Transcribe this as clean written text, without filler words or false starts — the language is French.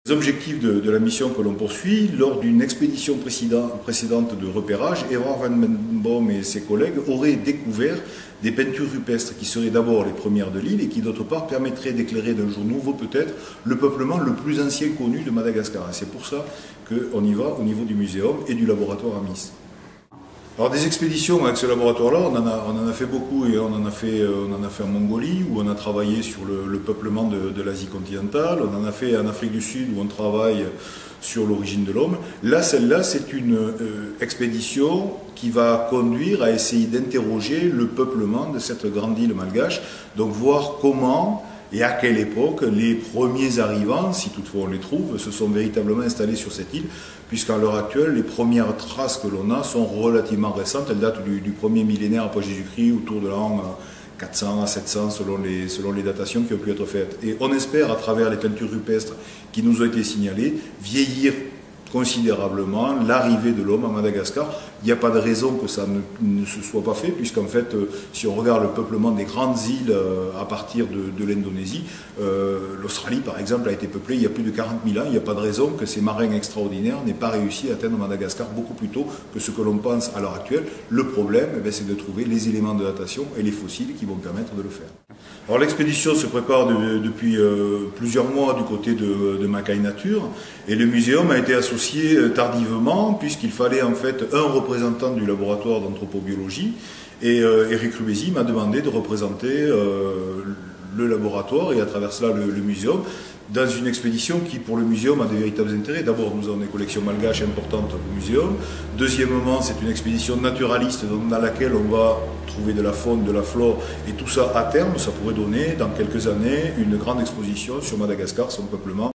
Les objectifs de la mission que l'on poursuit, lors d'une expédition précédente de repérage, Évrard Van Boom et ses collègues auraient découvert des peintures rupestres qui seraient d'abord les premières de l'île et qui d'autre part permettraient d'éclairer d'un jour nouveau peut-être le peuplement le plus ancien connu de Madagascar. Et c'est pour ça qu'on y va au niveau du muséum et du laboratoire AMIS. Alors des expéditions avec ce laboratoire-là, on en a fait beaucoup et on en a fait en Mongolie où on a travaillé sur le peuplement de l'Asie continentale, on en a fait en Afrique du Sud où on travaille sur l'origine de l'homme. Là, celle-là, c'est une expédition qui va conduire à essayer d'interroger le peuplement de cette grande île malgache, donc voir comment et à quelle époque les premiers arrivants, si toutefois on les trouve, se sont véritablement installés sur cette île, puisqu'à l'heure actuelle, les premières traces que l'on a sont relativement récentes. Elles datent du premier millénaire après Jésus-Christ, autour de l'an 400 à 700 selon les datations qui ont pu être faites. Et on espère, à travers les peintures rupestres qui nous ont été signalées, vieillir considérablement l'arrivée de l'homme à Madagascar. Il n'y a pas de raison que ça ne se soit pas fait, puisqu'en fait, si on regarde le peuplement des grandes îles à partir de l'Indonésie, l'Australie par exemple a été peuplée il y a plus de 40 000 ans. Il n'y a pas de raison que ces marins extraordinaires n'aient pas réussi à atteindre Madagascar beaucoup plus tôt que ce que l'on pense à l'heure actuelle. Le problème, c'est de trouver les éléments de datation et les fossiles qui vont permettre de le faire. Alors l'expédition se prépare depuis plusieurs mois du côté de Makai Nature, et le muséum a été associé tardivement, puisqu'il fallait en fait un représentant du laboratoire d'anthropobiologie, et Eric Rubézy m'a demandé de représenter le laboratoire et à travers cela le muséum, dans une expédition qui pour le muséum a de véritables intérêts. D'abord, nous avons des collections malgaches importantes au muséum. Deuxièmement, c'est une expédition naturaliste dans laquelle on va trouver de la faune, de la flore, et tout ça à terme, ça pourrait donner dans quelques années une grande exposition sur Madagascar, son peuplement.